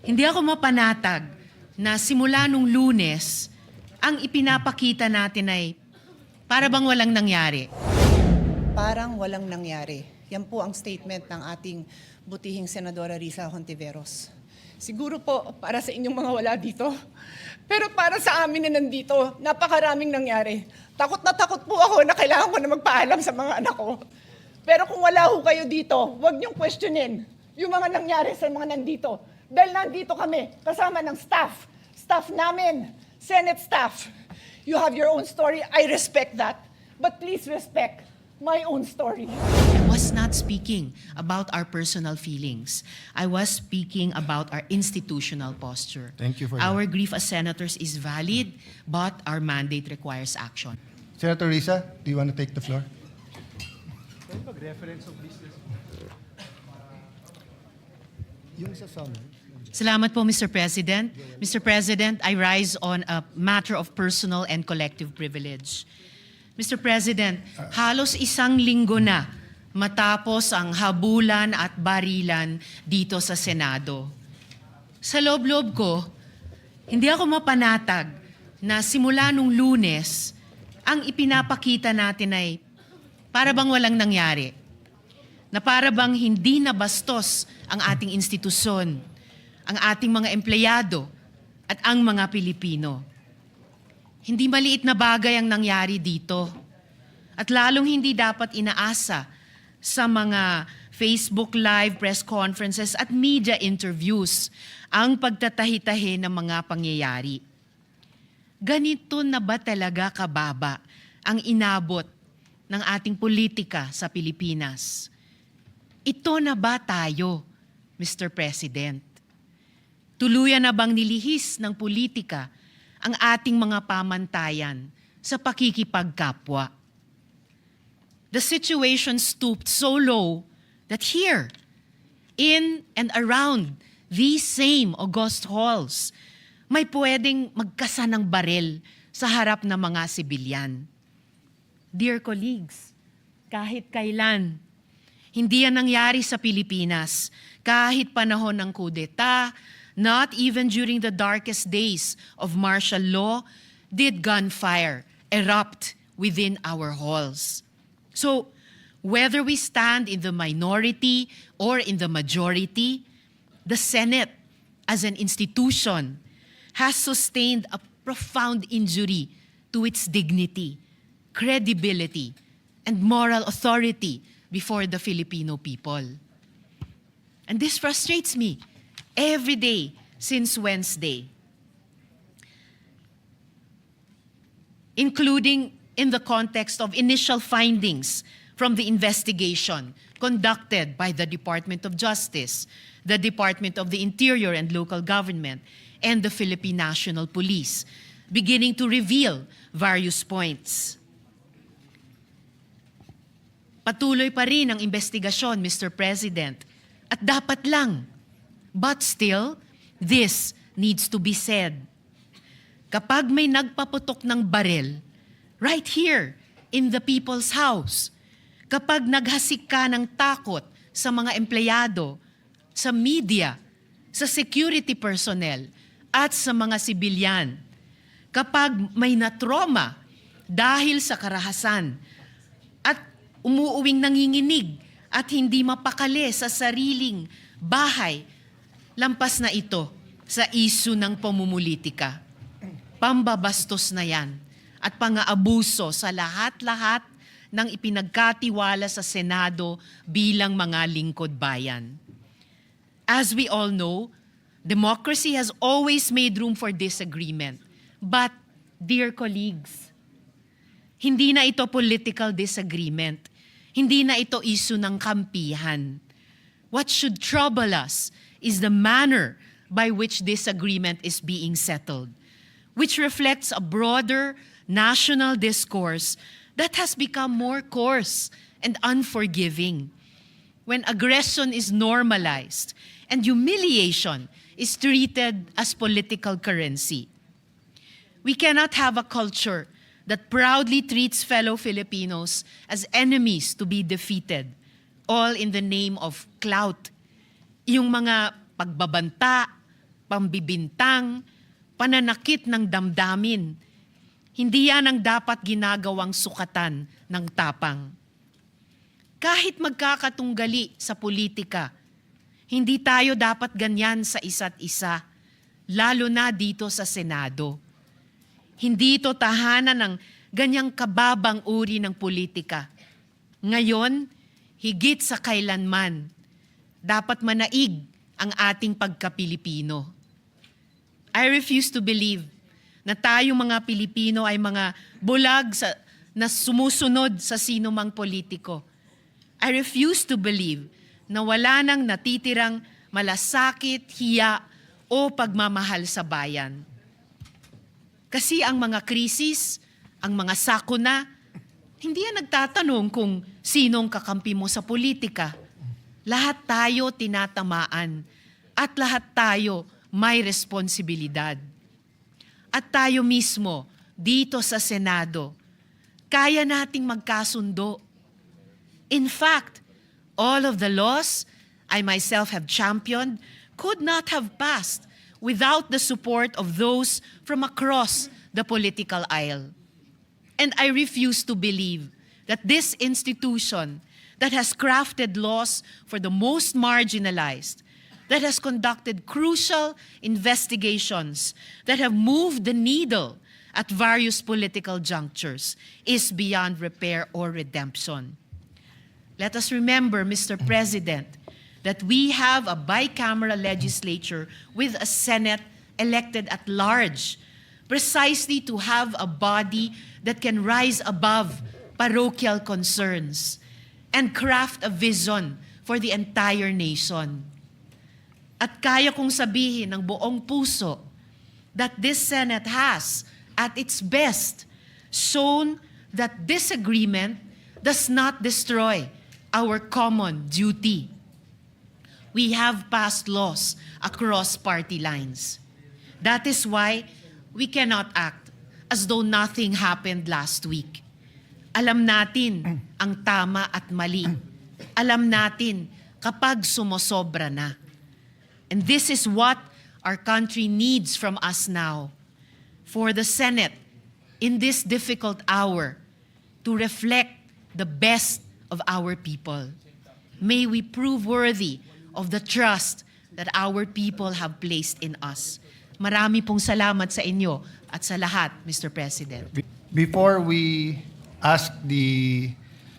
Hindi ako mapanatag na simula nung Lunes, ang ipinapakita natin ay para bang walang nangyari. Parang walang nangyari. Yan po ang statement ng ating butihing Senadora Risa Hontiveros. Siguro po para sa inyong mga wala dito. Pero para sa amin na nandito, napakaraming nangyari. Takot na takot po ako na kailangan ko na magpaalam sa mga anak ko. Pero kung wala ho kayo dito, huwag niyong questionin yung mga nangyari sa mga nandito. Dahil nandito kami, kasama ng staff. Staff namin, Senate staff. You have your own story, I respect that. But please respect my own story. I was not speaking about our personal feelings. I was speaking about our institutional posture. Thank you for Our that. grief as senators is valid, but our mandate requires action. Senator Risa, do you want to take the floor? Yung sa summer. Salamat po, Mr. President. Mr. President, I rise on a matter of personal and collective privilege. Mr. President, halos isang linggo na matapos ang habulan at barilan dito sa Senado. Sa loob-loob ko, hindi ako mapanatag na simula nung Lunes, ang ipinapakita natin ay para bang walang nangyari. Na para bang hindi nabastos ang ating institusyon, ang ating mga empleyado at ang mga Pilipino. Hindi maliit na bagay ang nangyari dito. At lalong hindi dapat inaasa sa mga Facebook Live, press conferences at media interviews ang pagtatahi-tahi ng mga pangyayari. Ganito na ba talaga kababa ang inabot ng ating politika sa Pilipinas? Ito na ba tayo, Mr. President? Tuluyan na bang nilihis ng politika ang ating mga pamantayan sa pakikipagkapwa? The situation stooped so low that here, in and around these same august halls, may pwedeng magkasa ng barel sa harap ng mga sibilyan. Dear colleagues, kahit kailan, hindi yan nangyari sa Pilipinas. Kahit panahon ng kudeta, not even during the darkest days of martial law, did gunfire erupt within our halls. So, whether we stand in the minority or in the majority, the Senate, as an institution, has sustained a profound injury to its dignity, credibility, and moral authority before the Filipino people. And this frustrates me every day since Wednesday, including in the context of initial findings from the investigation conducted by the Department of Justice, the Department of the Interior and Local Government, and the Philippine National Police, beginning to reveal various points. Patuloy pa rin ang investigasyon, Mr. President, at dapat lang. But still, this needs to be said. Kapag may nagpaputok ng barel, right here in the people's house, kapag naghasik ka ng takot sa mga empleyado, sa media, sa security personnel, at sa mga sibilyan, kapag may natroma dahil sa karahasan, at umuuwing nanginginig at hindi mapakali sa sariling bahay, lampas na ito sa isyu ng pamumulitika. Pambabastos na yan at pang-aabuso sa lahat-lahat ng ipinagkatiwala sa Senado bilang mga lingkod bayan. As we all know, democracy has always made room for disagreement. But, dear colleagues, hindi na ito political disagreement. Hindi na ito issue ng kampihan. What should trouble us is the manner by which this agreement is being settled, which reflects a broader national discourse that has become more coarse and unforgiving. When aggression is normalized and humiliation is treated as political currency. We cannot have a culture that proudly treats fellow Filipinos as enemies to be defeated, all in the name of clout. Yung mga pagbabanta, pambibintang, pananakit ng damdamin. Hindi yan ang dapat ginagawang sukatan ng tapang. Kahit magkakatunggali sa politika, hindi tayo dapat ganyan sa isa't isa, lalo na dito sa Senado. Hindi ito tahanan ng ganyang kababang uri ng politika. Ngayon, higit sa kailanman, dapat manaig ang ating pagka-Pilipino. I refuse to believe na tayong mga Pilipino ay mga bulag na sumusunod sa sinumang politiko. I refuse to believe na wala nang natitirang malasakit, hiya o pagmamahal sa bayan. Kasi ang mga krisis, ang mga sakuna, hindi yan nagtatanong kung sinong kakampi mo sa politika. Lahat tayo tinatamaan at lahat tayo may responsibilidad. At tayo mismo, dito sa Senado, kaya nating magkasundo. In fact, all of the laws I myself have championed could not have passed without the support of those from across the political aisle. And I refuse to believe that this institution that has crafted laws for the most marginalized, that has conducted crucial investigations, that have moved the needle at various political junctures, is beyond repair or redemption. Let us remember, Mr. President, that we have a bicameral legislature with a Senate elected at large, precisely to have a body that can rise above parochial concerns and craft a vision for the entire nation. At kaya kong sabihin ng buong puso that this Senate has, at its best, shown that disagreement does not destroy our common duty. We have passed laws across party lines. That is why we cannot act as though nothing happened last week. Alam natin ang tama at mali. Alam natin kapag sumosobra na. And this is what our country needs from us now. For the Senate, in this difficult hour, to reflect the best of our people. May we prove worthy of the trust that our people have placed in us. Marami pong salamat sa inyo at sa lahat, Mr. President. Before we ask the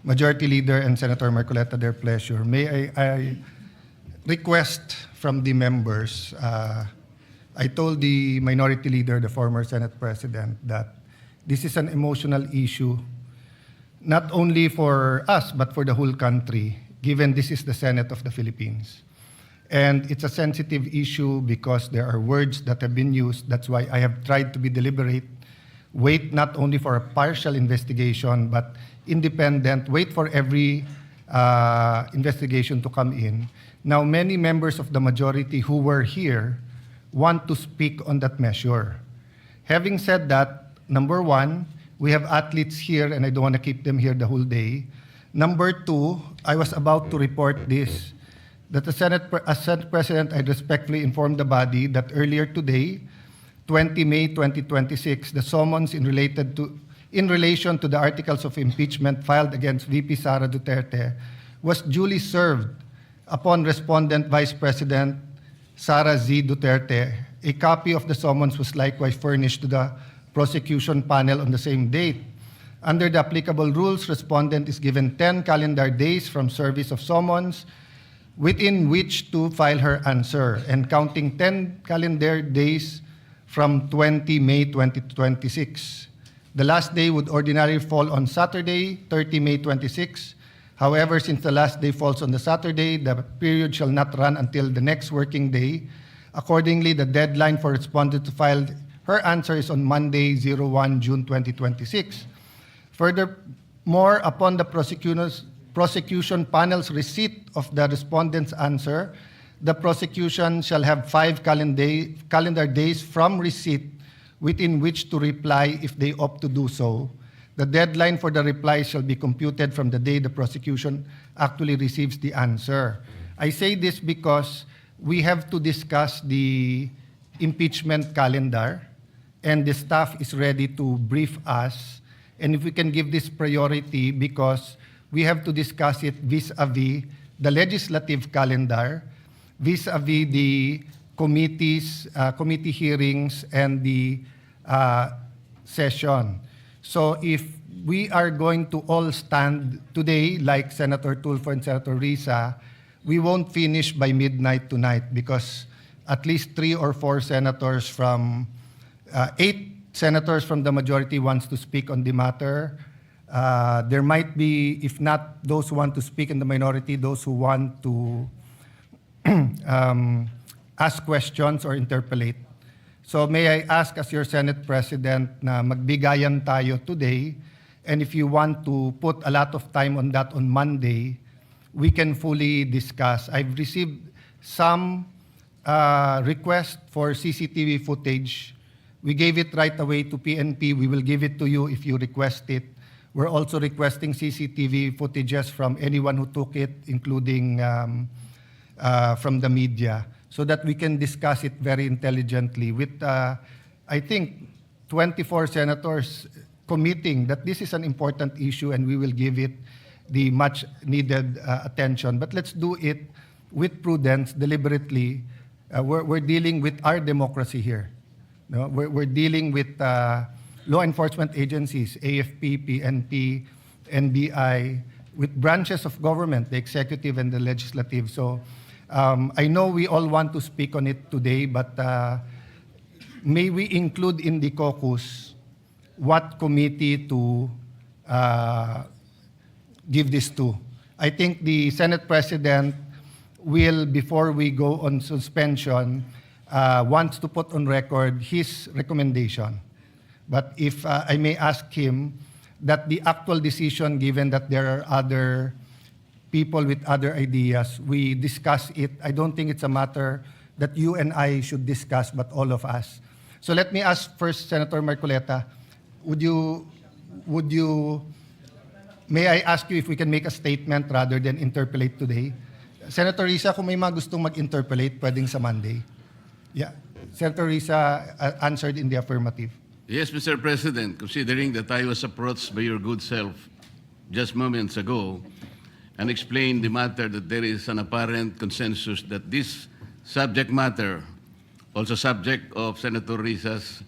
Majority Leader and Senator Marcoleta their pleasure, may I request from the members, I told the Minority Leader, the former Senate President, that this is an emotional issue, not only for us, but for the whole country, given this is the Senate of the Philippines. And it's a sensitive issue because there are words that have been used. That's why I have tried to be deliberate, wait not only for a partial investigation, but independent, wait for every investigation to come in. Now, many members of the majority who were here want to speak on that measure. Having said that, number one, we have athletes here, and I don't want to keep them here the whole day. Number two, I was about to report this, that as Senate President, I respectfully informed the body that earlier today, 20 May 2026, the summons in relation to the articles of impeachment filed against VP Sara Duterte was duly served upon respondent Vice President Sara Z. Duterte. A copy of the summons was likewise furnished to the prosecution panel on the same date. Under the applicable rules, respondent is given 10 calendar days from service of summons within which to file her answer, and counting 10 calendar days from 20 May 2026. The last day would ordinarily fall on Saturday, 30 May 26. However, since the last day falls on the Saturday, the period shall not run until the next working day. Accordingly, the deadline for respondent to file her answer is on Monday, 01 June 2026. Furthermore, upon the prosecution panel's receipt of the respondent's answer, the prosecution shall have 5 calendar days from receipt within which to reply if they opt to do so. The deadline for the reply shall be computed from the day the prosecution actually receives the answer. I say this because we have to discuss the impeachment calendar, and the staff is ready to brief us. And if we can give this priority, because we have to discuss it vis-a-vis the legislative calendar, vis-a-vis the committees, committee hearings, and the session. So if we are going to all stand today, like Senator Tulfo and Senator Risa, we won't finish by midnight tonight, because at least 3 or 4 senators from 8 senators from the majority wants to speak on the matter. There might be, if not those who want to speak in the minority, those who want to ask questions or interpolate. So may I ask as your Senate President na magbigayan tayo today, and if you want to put a lot of time on that on Monday, we can fully discuss. I've received some request for CCTV footage. We gave it right away to PNP. We will give it to you if you request it. We're also requesting CCTV footages from anyone who took it, including from the media, so that we can discuss it very intelligently with, I think, 24 senators committing that this is an important issue and we will give it the much needed attention. But let's do it with prudence, deliberately. We're dealing with our democracy here. No? We're dealing with law enforcement agencies, AFP, PNP, NBI, with branches of government, the executive and the legislative. So I know we all want to speak on it today, but may we include in the caucus what committee to give this to. I think the Senate President will, before we go on suspension, wants to put on record his recommendation. But if I may ask him, that the actual decision, given that there are other people with other ideas, we discuss it. I don't think it's a matter that you and I should discuss, but all of us. So let me ask first, Senator Marcoleta, may I ask you if we can make a statement rather than interpolate today? Senator Risa, kung may mga gustong mag-interpolate, pwedeng sa Monday. Yeah. Senator Risa answered in the affirmative. Yes, Mr. President, considering that I was approached by your good self just moments ago and explained the matter that there is an apparent consensus that this subject matter, also subject of Senator Risa's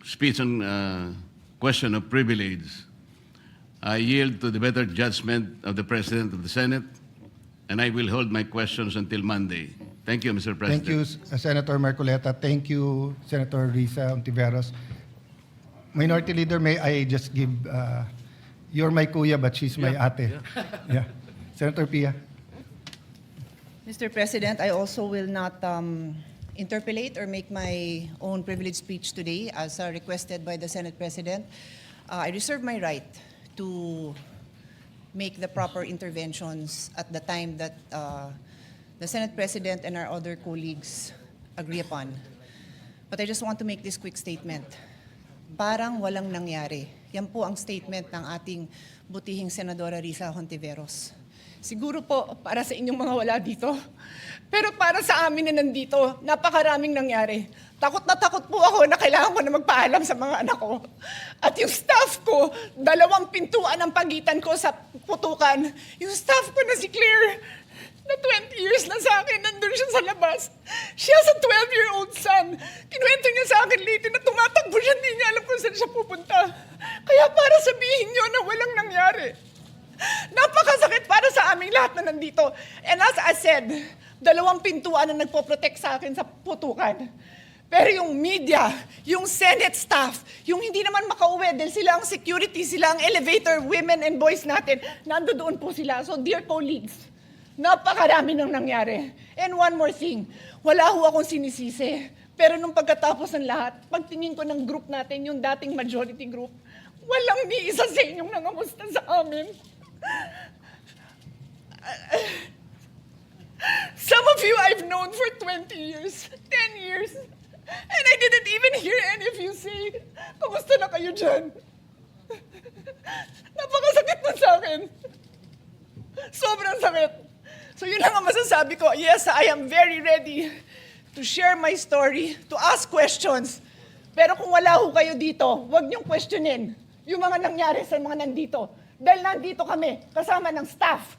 speech on question of privilege, I yield to the better judgment of the President of the Senate, and I will hold my questions until Monday. Thank you, Mr. President. Thank you, Senator Marcoleta. Thank you, Senator Risa Ontiveros. Minority Leader, may I just give, you're my kuya, but she's my ate. Yeah. Senator Pia. Mr. President, I also will not interpolate or make my own privileged speech today as requested by the Senate President. I reserve my right to make the proper interventions at the time that the Senate President and our other colleagues agree upon. But I just want to make this quick statement. Parang walang nangyari. Yan po ang statement ng ating butihing Senadora Risa Hontiveros. Siguro po para sa inyong mga wala dito. Pero para sa amin na nandito, napakaraming nangyari. Takot na takot po ako na kailangan ko na magpaalam sa mga anak ko. At yung staff ko, 2 pintuan ang pagitan ko sa putukan. Yung staff ko na si Claire, na 20 years na sa akin, nandun siya sa labas. She has a 12-year-old son. Kinuwento niya sa akin lately na tumatakbo siya, hindi niya alam kung saan siya pupunta. Kaya para sabihin niyo na walang nangyari. Napakasakit para sa aming lahat na nandito. And as I said, 2 pintuan na nagpo-protect sa akin sa putukan. Pero yung media, yung Senate staff, yung hindi naman makauwi dahil sila ang security, sila ang elevator women and boys natin, nandoon po sila. So dear colleagues, napakarami nang nangyari. And one more thing, wala ho akong sinisisi. Pero nung pagkatapos ng lahat, pagtingin ko ng group natin, yung dating majority group, walang ni isa sa inyong nangamusta sa amin. Some of you I've known for 20 years, 10 years, and I didn't even hear any of you say, kamusta na kayo dyan? Napakasakit na sa akin. Sobrang sakit. So yun lang ang masasabi ko. Yes, I am very ready to share my story, to ask questions. Pero kung wala ho kayo dito, huwag niyong questionin yung mga nangyari sa mga nandito. Dahil nandito kami, kasama ng staff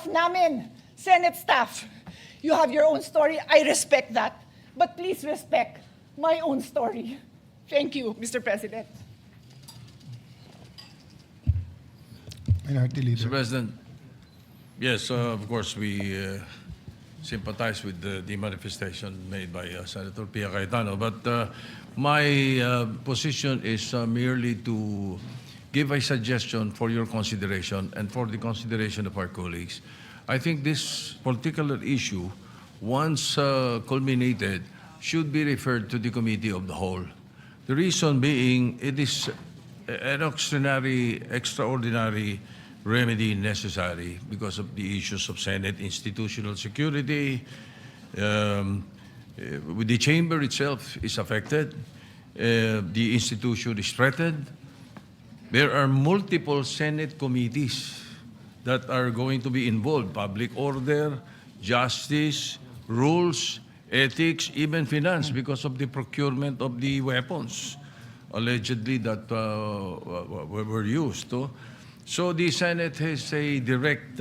namin, Senate staff. You have your own story, I respect that. But please respect my own story. Thank you, Mr. President. Minority Leader. Mr. President, yes, of course, we sympathize with the manifestation made by Senator Pia Cayetano. But my position is merely to give a suggestion for your consideration and for the consideration of our colleagues. I think this particular issue, once culminated, should be referred to the Committee of the Whole. The reason being, it is an extraordinary remedy necessary because of the issues of Senate institutional security. The chamber itself is affected. The institution is threatened. There are multiple Senate committees that are going to be involved: public order, justice, rules, ethics, even finance, because of the procurement of the weapons allegedly that were used. So the Senate has a direct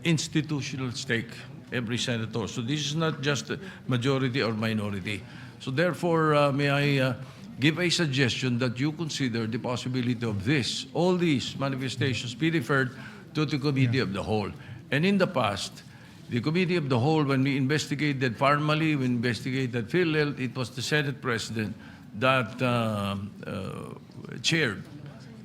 institutional stake, every senator. So this is not just a majority or minority. So therefore, may I give a suggestion that you consider the possibility of all these manifestations be referred to the Committee of the Whole. And in the past, the Committee of the Whole, when we investigated Parmali, we investigated PhilHealth, it was the Senate President that chaired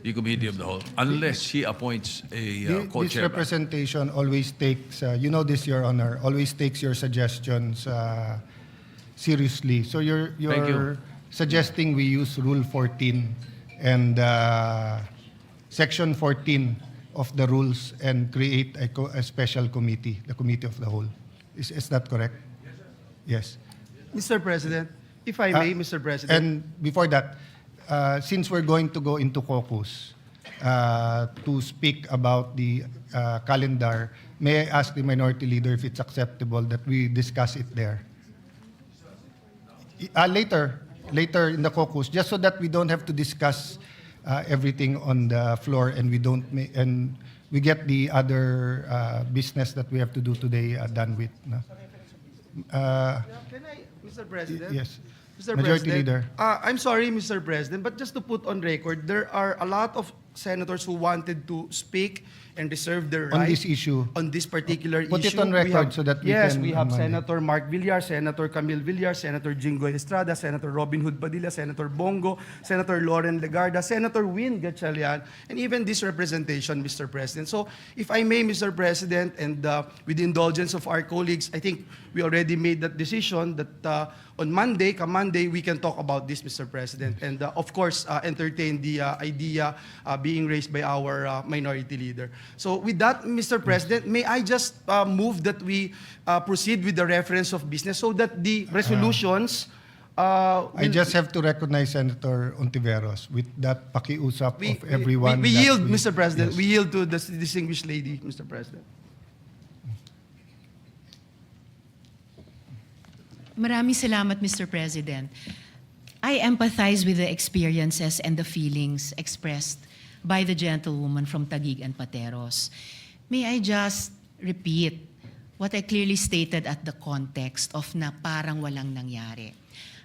the Committee of the Whole, unless he appoints a This co-chair. representation always takes, you know this, Your Honor, always takes your suggestions seriously. So Thank you. you're suggesting we use Rule 14 and Section 14 of the rules and create a special committee, the Committee of the Whole. Is that correct? Yes. Mr. President, if I may, Mr. President. And before that, since we're going to go into caucus to speak about the calendar, may I ask the Minority Leader if it's acceptable that we discuss it there? Later in the caucus, just so that we don't have to discuss everything on the floor and we get the other business that we have to do today done with. No? Can I, Mr. President? Yes. Mr. Majority President, Leader. I'm sorry, Mr. President, but just to put on record, there are a lot of senators who wanted to speak and reserve their On right this issue. on this particular Put it issue. on record so that we yes, can we have amend it. Senator Mark Villar, Senator Camille Villar, Senator Jingoy Estrada, Senator Robin Hood Padilla, Senator Bongo, Senator Loren Legarda, Senator Win Gatchalian, and even this representation, Mr. President. So, if I may, Mr. President, and with the indulgence of our colleagues, I think we already made that decision that on Monday, come Monday, we can talk about this, Mr. President, and of course, entertain the idea being raised by our Minority Leader. So with that, Mr. President, may I just move that we proceed with the reference of business so that the resolutions I just have to recognize Senator Ontiveros with that pakiusap of everyone. we that yield, Mr. President. Yes. We yield to the distinguished lady, Mr. President. Maraming salamat, Mr. President. I empathize with the experiences and the feelings expressed by the gentlewoman from Taguig and Pateros. May I just repeat what I clearly stated at the context of na parang walang nangyari.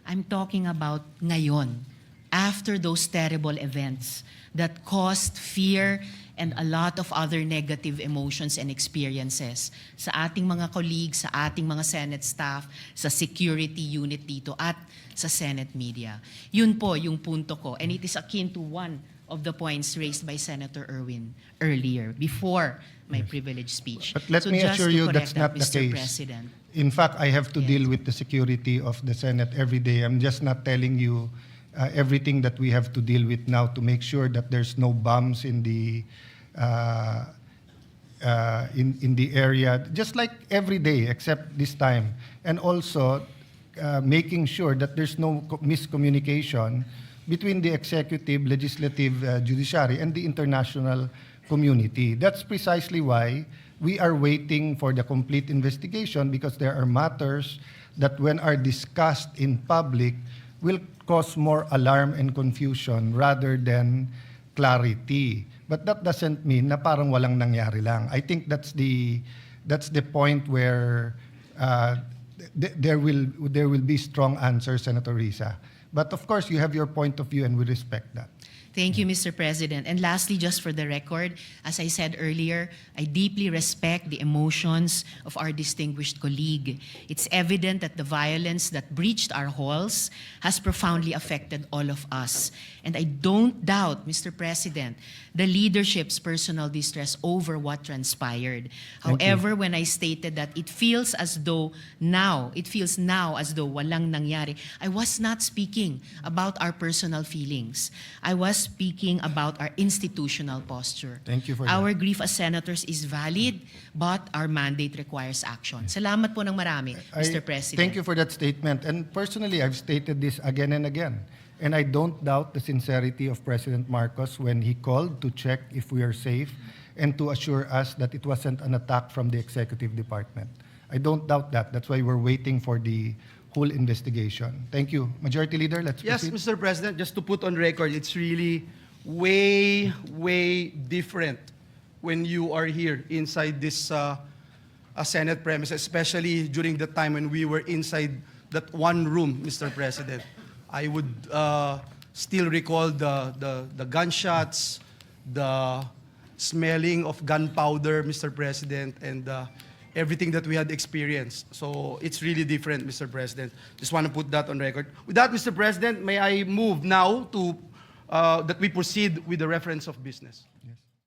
I'm talking about ngayon, after those terrible events that caused fear and a lot of other negative emotions and experiences sa ating mga colleagues, sa ating mga Senate staff, sa security unit dito at sa Senate media. Yun po yung punto ko. And it is akin to one of the points raised by Senator Erwin earlier, before my privileged speech. But let So me just assure to you correct that's not that, the Mr. case. President. In fact, I have to Yes. deal with the security of the Senate every day. I'm just not telling you everything that we have to deal with now to make sure that there's no bombs in the in the area, just like every day except this time, and also making sure that there's no miscommunication between the executive, legislative, judiciary, and the international community. That's precisely why we are waiting for the complete investigation, because there are matters that when are discussed in public will cause more alarm and confusion rather than clarity. But that doesn't mean na parang walang nangyari lang. I think that's the point where there will be strong answers, Senator Risa. But of course, you have your point of view, and we respect that. Thank you, Mr. President. And lastly, just for the record, as I said earlier, I deeply respect the emotions of our distinguished colleague. It's evident that the violence that breached our halls has profoundly affected all of us. And I don't doubt, Mr. President, the leadership's personal distress over what transpired. However, when I stated that it feels now as though walang nangyari, I was not speaking about our personal feelings. I was speaking about our institutional posture. Thank you for that. Our grief as senators is valid, but our mandate requires action. Salamat po ng marami, Mr. President. Thank you for that statement. And personally, I've stated this again and again. And I don't doubt the sincerity of President Marcos when he called to check if we are safe and to assure us that it wasn't an attack from the executive department. I don't doubt that. That's why we're waiting for the whole investigation. Thank you. Majority Leader, let's Yes, proceed. Mr. President, just to put on record, it's really way, way different when you are here inside this Senate premises, especially during the time when we were inside that one room, Mr. President. I would still recall the gunshots, the smelling of gunpowder, Mr. President, and everything that we had experienced. So it's really different, Mr. President. Just want to put that on record. With that, Mr. President, may I move now to that we proceed with the reference of business.